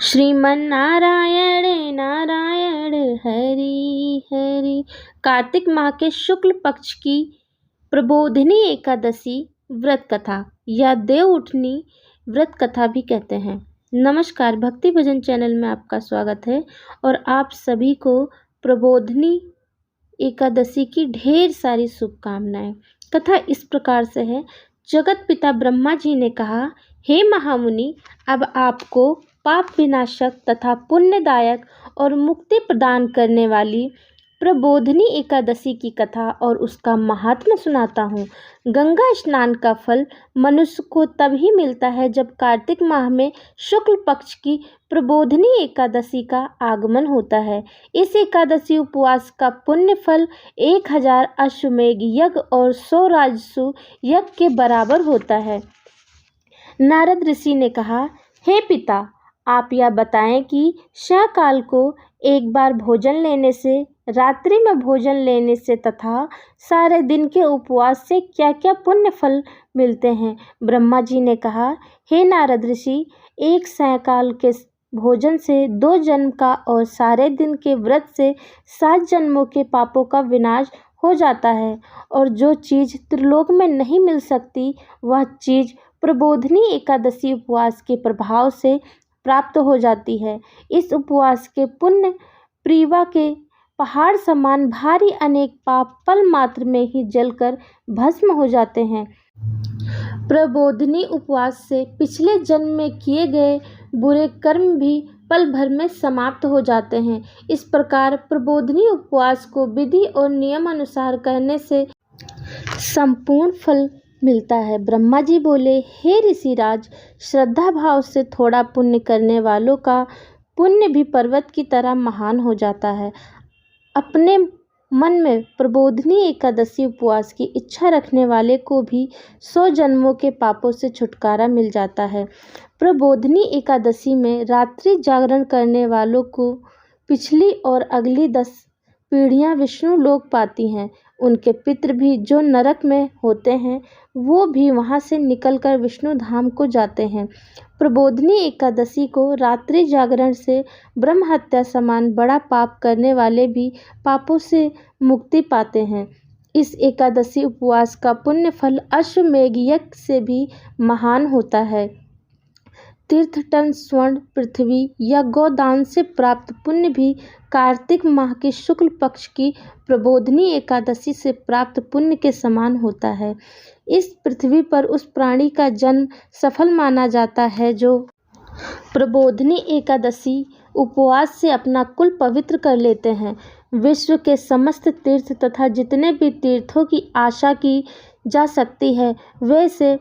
श्रीमन्नारायण नारायण हरि हरि। कार्तिक माह के शुक्ल पक्ष की प्रबोधिनी एकादशी व्रत कथा या देव उठनी व्रत कथा भी कहते हैं। नमस्कार, भक्ति भजन चैनल में आपका स्वागत है और आप सभी को प्रबोधिनी एकादशी की ढेर सारी शुभकामनाएं। कथा इस प्रकार से है। जगत पिता ब्रह्मा जी ने कहा, हे महामुनि, अब आपको पाप विनाशक तथा पुण्यदायक और मुक्ति प्रदान करने वाली प्रबोधिनी एकादशी की कथा और उसका महात्म्य सुनाता हूँ। गंगा स्नान का फल मनुष्य को तभी मिलता है जब कार्तिक माह में शुक्ल पक्ष की प्रबोधिनी एकादशी का आगमन होता है। इस एकादशी उपवास का पुण्य फल 1000 अश्वमेघ यज्ञ और 100 राजसु यज्ञ के बराबर होता है। नारद ऋषि ने कहा, हे पिता, आप यह बताएं कि शयकाल को एक बार भोजन लेने से, रात्रि में भोजन लेने से तथा सारे दिन के उपवास से क्या क्या पुण्य फल मिलते हैं। ब्रह्मा जी ने कहा, हे नारद ऋषि, एक सायकाल के भोजन से 2 जन्म का और सारे दिन के व्रत से 7 जन्मों के पापों का विनाश हो जाता है और जो चीज़ त्रिलोक में नहीं मिल सकती वह चीज़ प्रबोधिनी एकादशी उपवास के प्रभाव से प्राप्त हो जाती है। इस उपवास के पुण्य प्रीवा के पहाड़ समान भारी अनेक पाप पल मात्र में ही जलकर भस्म हो जाते हैं। प्रबोधिनी उपवास से पिछले जन्म में किए गए बुरे कर्म भी पल भर में समाप्त हो जाते हैं। इस प्रकार प्रबोधिनी उपवास को विधि और नियम अनुसार करने से संपूर्ण फल मिलता है। ब्रह्मा जी बोले, हे ऋषिराज, श्रद्धा भाव से थोड़ा पुण्य करने वालों का पुण्य भी पर्वत की तरह महान हो जाता है। अपने मन में प्रबोधिनी एकादशी उपवास की इच्छा रखने वाले को भी 100 जन्मों के पापों से छुटकारा मिल जाता है। प्रबोधिनी एकादशी में रात्रि जागरण करने वालों को पिछली और अगली 10 पीढ़ियां विष्णु लोक पाती हैं। उनके पितृ भी जो नरक में होते हैं वो भी वहां से निकलकर विष्णु धाम को जाते हैं। प्रबोधिनी एकादशी को रात्रि जागरण से ब्रह्म हत्या समान बड़ा पाप करने वाले भी पापों से मुक्ति पाते हैं। इस एकादशी उपवास का पुण्य फल अश्वमेघ यज्ञ से भी महान होता है। तीर्थटन, स्वर्ण, पृथ्वी या गोदान से प्राप्त पुण्य भी कार्तिक माह के शुक्ल पक्ष की प्रबोधिनी एकादशी से प्राप्त पुण्य के समान होता है। इस पृथ्वी पर उस प्राणी का जन्म सफल माना जाता है जो प्रबोधिनी एकादशी उपवास से अपना कुल पवित्र कर लेते हैं। विश्व के समस्त तीर्थ तथा जितने भी तीर्थों की आशा की जा सकती है वे से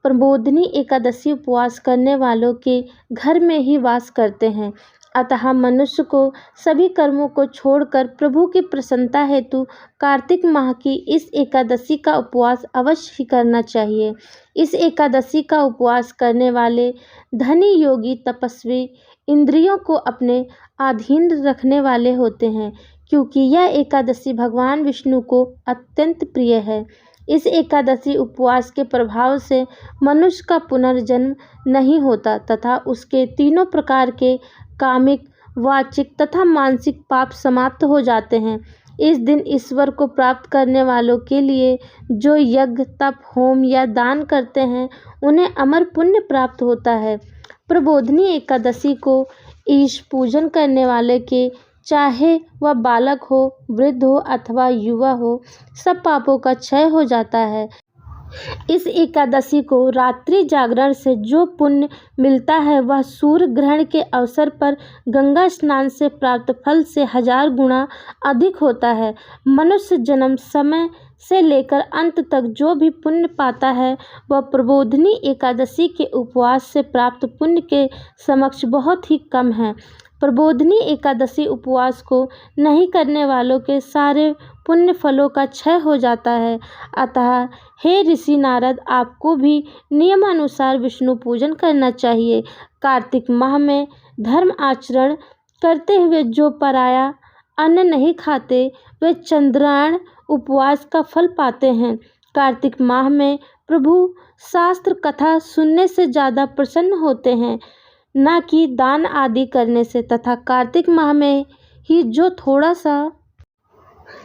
प्रबोधिनी एकादशी उपवास करने वालों के घर में ही वास करते हैं। अतः मनुष्य को सभी कर्मों को छोड़कर प्रभु की प्रसन्नता हेतु कार्तिक माह की इस एकादशी का उपवास अवश्य ही करना चाहिए। इस एकादशी का उपवास करने वाले धनी, योगी, तपस्वी इंद्रियों को अपने अधीन रखने वाले होते हैं, क्योंकि यह एकादशी भगवान विष्णु को अत्यंत प्रिय है। इस एकादशी उपवास के प्रभाव से मनुष्य का पुनर्जन्म नहीं होता तथा उसके तीनों प्रकार के कामिक, वाचिक तथा मानसिक पाप समाप्त हो जाते हैं। इस दिन ईश्वर को प्राप्त करने वालों के लिए जो यज्ञ, तप, होम या दान करते हैं उन्हें अमर पुण्य प्राप्त होता है। प्रबोधिनी एकादशी को ईश पूजन करने वाले के चाहे वह बालक हो, वृद्ध हो अथवा युवा हो, सब पापों का क्षय हो जाता है। इस एकादशी को रात्रि जागरण से जो पुण्य मिलता है वह सूर्य ग्रहण के अवसर पर गंगा स्नान से प्राप्त फल से 1000 गुना अधिक होता है। मनुष्य जन्म समय से लेकर अंत तक जो भी पुण्य पाता है वह प्रबोधिनी एकादशी के उपवास से प्राप्त पुण्य के समक्ष बहुत ही कम है। प्रबोधिनी एकादशी उपवास को नहीं करने वालों के सारे पुण्य फलों का क्षय हो जाता है। अतः हे ऋषि नारद, आपको भी नियमानुसार विष्णु पूजन करना चाहिए। कार्तिक माह में धर्म आचरण करते हुए जो पराया अन्न नहीं खाते वे चंद्रायण उपवास का फल पाते हैं। कार्तिक माह में प्रभु शास्त्र कथा सुनने से ज़्यादा प्रसन्न होते हैं। ना कि दान आदि करने से, तथा कार्तिक माह में ही जो थोड़ा सा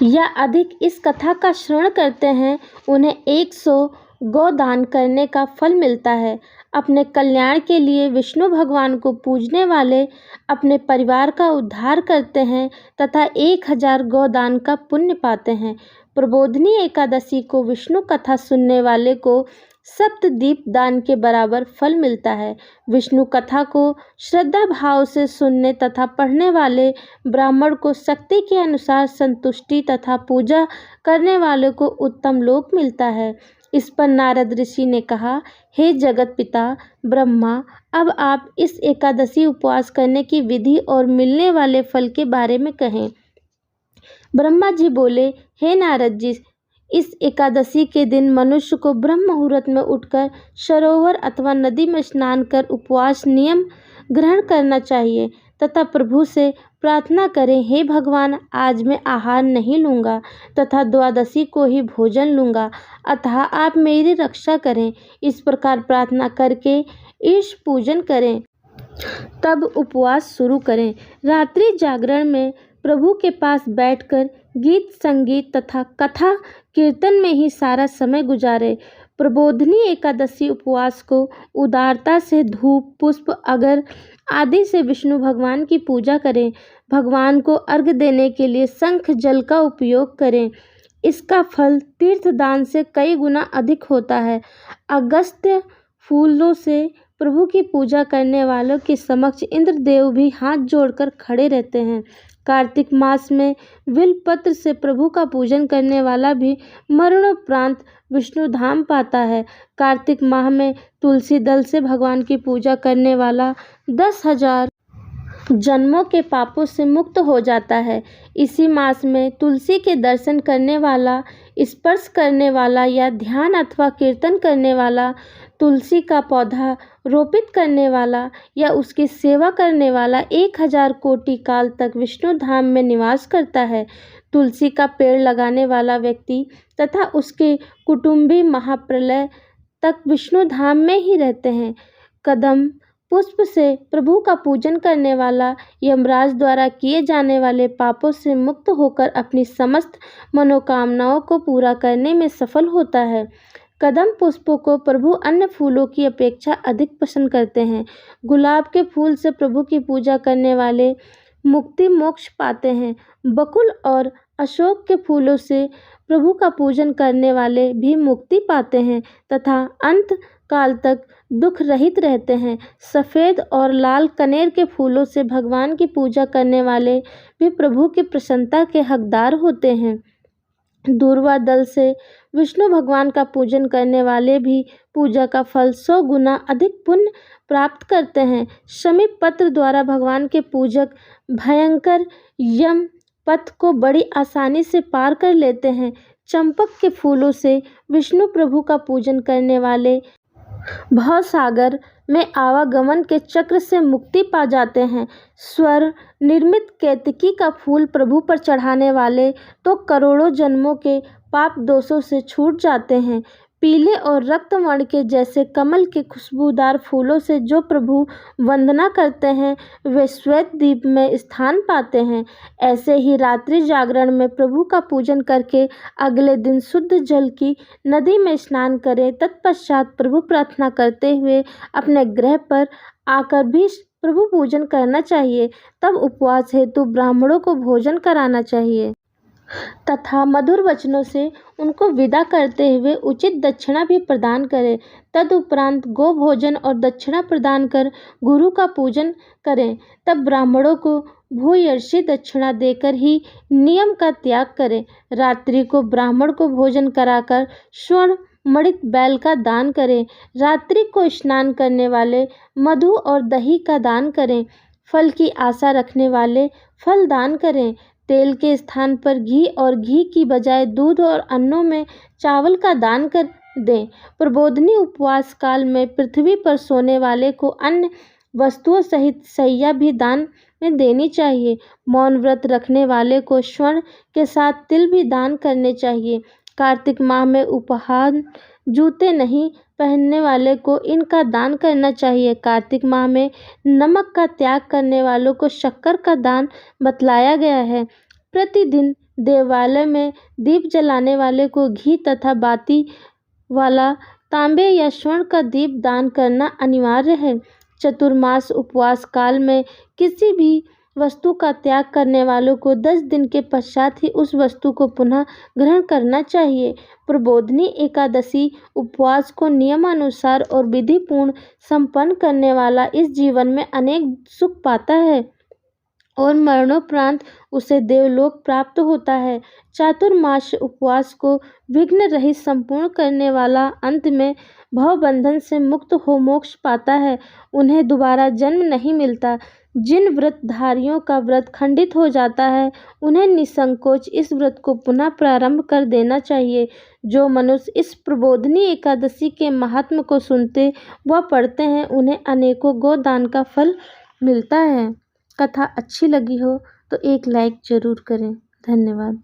या अधिक इस कथा का श्रवण करते हैं उन्हें 100 गोदान करने का फल मिलता है। अपने कल्याण के लिए विष्णु भगवान को पूजने वाले अपने परिवार का उद्धार करते हैं तथा 1000 गोदान का पुण्य पाते हैं। प्रबोधिनी एकादशी को विष्णु कथा सुनने वाले को सप्तदीप दान के बराबर फल मिलता है। विष्णु कथा को श्रद्धा भाव से सुनने तथा पढ़ने वाले ब्राह्मण को शक्ति के अनुसार संतुष्टि तथा पूजा करने वाले को उत्तम लोक मिलता है। इस पर नारद ऋषि ने कहा, हे जगत पिता ब्रह्मा, अब आप इस एकादशी उपवास करने की विधि और मिलने वाले फल के बारे में कहें। ब्रह्मा जी बोले, हे नारद जी, इस एकादशी के दिन मनुष्य को ब्रह्म मुहूर्त में उठकर सरोवर अथवा नदी में स्नान कर उपवास नियम ग्रहण करना चाहिए तथा प्रभु से प्रार्थना करें, हे भगवान, आज मैं आहार नहीं लूँगा तथा द्वादशी को ही भोजन लूँगा, अतः आप मेरी रक्षा करें। इस प्रकार प्रार्थना करके ईश पूजन करें, तब उपवास शुरू करें। रात्रि जागरण में प्रभु के पास बैठकर गीत संगीत तथा कथा कीर्तन में ही सारा समय गुजारे। प्रबोधिनी एकादशी उपवास को उदारता से धूप पुष्प अगर आदि से विष्णु भगवान की पूजा करें। भगवान को अर्घ्य देने के लिए शंख जल का उपयोग करें। इसका फल तीर्थ दान से कई गुना अधिक होता है। अगस्त्य फूलों से प्रभु की पूजा करने वालों के समक्ष इंद्रदेव भी हाथ जोड़कर खड़े रहते हैं। कार्तिक मास में बिल्वपत्र से प्रभु का पूजन करने वाला भी मरणोपरांत विष्णु धाम पाता है। कार्तिक माह में तुलसी दल से भगवान की पूजा करने वाला 10,000 जन्मों के पापों से मुक्त हो जाता है। इसी मास में तुलसी के दर्शन करने वाला, स्पर्श करने वाला या ध्यान अथवा कीर्तन करने वाला, तुलसी का पौधा रोपित करने वाला या उसकी सेवा करने वाला 1000 कोटि काल तक विष्णु धाम में निवास करता है। तुलसी का पेड़ लगाने वाला व्यक्ति तथा उसके कुटुंबी महाप्रलय तक विष्णु धाम में ही रहते हैं। कदम पुष्प से प्रभु का पूजन करने वाला यमराज द्वारा किए जाने वाले पापों से मुक्त होकर अपनी समस्त मनोकामनाओं को पूरा करने में सफल होता है। कदम पुष्पों को प्रभु अन्य फूलों की अपेक्षा अधिक पसंद करते हैं। गुलाब के फूल से प्रभु की पूजा करने वाले मुक्ति मोक्ष पाते हैं। बकुल और अशोक के फूलों से प्रभु का पूजन करने वाले भी मुक्ति पाते हैं तथा अंत काल तक दुख रहित रहते हैं। सफ़ेद और लाल कनेर के फूलों से भगवान की पूजा करने वाले भी प्रभु की प्रसन्नता के हकदार होते हैं। दूर्वा दल से विष्णु भगवान का पूजन करने वाले भी पूजा का फल 100 गुना अधिक पुण्य प्राप्त करते हैं। शमी पत्र द्वारा भगवान के पूजक भयंकर यम पथ को बड़ी आसानी से पार कर लेते हैं। चंपक के फूलों से विष्णु प्रभु का पूजन करने वाले भवसागर में आवागमन के चक्र से मुक्ति पा जाते हैं। स्वर निर्मित केतकी का फूल प्रभु पर चढ़ाने वाले तो करोड़ों जन्मों के पाप दोषों से छूट जाते हैं। पीले और रक्तवर्ण के जैसे कमल के खुशबूदार फूलों से जो प्रभु वंदना करते हैं वे श्वेत दीप में स्थान पाते हैं। ऐसे ही रात्रि जागरण में प्रभु का पूजन करके अगले दिन शुद्ध जल की नदी में स्नान करें। तत्पश्चात प्रभु प्रार्थना करते हुए अपने ग्रह पर आकर भी प्रभु पूजन करना चाहिए। तब उपवास हेतु ब्राह्मणों को भोजन कराना चाहिए तथा मधुर वचनों से उनको विदा करते हुए उचित दक्षिणा भी प्रदान करें। तदुपरांत गो भोजन और दक्षिणा प्रदान कर गुरु का पूजन करें। तब ब्राह्मणों को भूयर्षि दक्षिणा देकर ही नियम का त्याग करें। रात्रि को ब्राह्मण को भोजन कराकर स्वर्ण मणित बैल का दान करें। रात्रि को स्नान करने वाले मधु और दही का दान करें। फल की आशा रखने वाले फल दान करें। तेल के स्थान पर घी और घी की बजाय दूध और अन्नों में चावल का दान कर दें। प्रबोधिनी उपवास काल में पृथ्वी पर सोने वाले को अन्य वस्तुओं सहित शैया भी दान में देनी चाहिए। मौन व्रत रखने वाले को स्वर्ण के साथ तिल भी दान करने चाहिए। कार्तिक माह में उपवास जूते नहीं पहनने वाले को इनका दान करना चाहिए। कार्तिक माह में नमक का त्याग करने वालों को शक्कर का दान बतलाया गया है। प्रतिदिन देवालय में दीप जलाने वाले को घी तथा बाती वाला तांबे या स्वर्ण का दीप दान करना अनिवार्य है। चतुर्मास उपवास काल में किसी भी वस्तु का त्याग करने वालों को 10 दिन के पश्चात ही उस वस्तु को पुनः ग्रहण करना चाहिए। प्रबोधिनी एकादशी उपवास को नियमानुसार और विधिपूर्ण संपन्न करने वाला इस जीवन में अनेक सुख पाता है और मरणोपरांत उसे देवलोक प्राप्त होता है। चातुर्मास्य उपवास को विघ्न रहित संपूर्ण करने वाला अंत में भवबंधन से मुक्त हो मोक्ष पाता है। उन्हें दोबारा जन्म नहीं मिलता। जिन व्रतधारियों का व्रत खंडित हो जाता है उन्हें निसंकोच इस व्रत को पुनः प्रारंभ कर देना चाहिए। जो मनुष्य इस प्रबोधिनी एकादशी के महात्म को सुनते व पढ़ते हैं उन्हें अनेकों गोदान का फल मिलता है। कथा अच्छी लगी हो तो एक लाइक जरूर करें। धन्यवाद।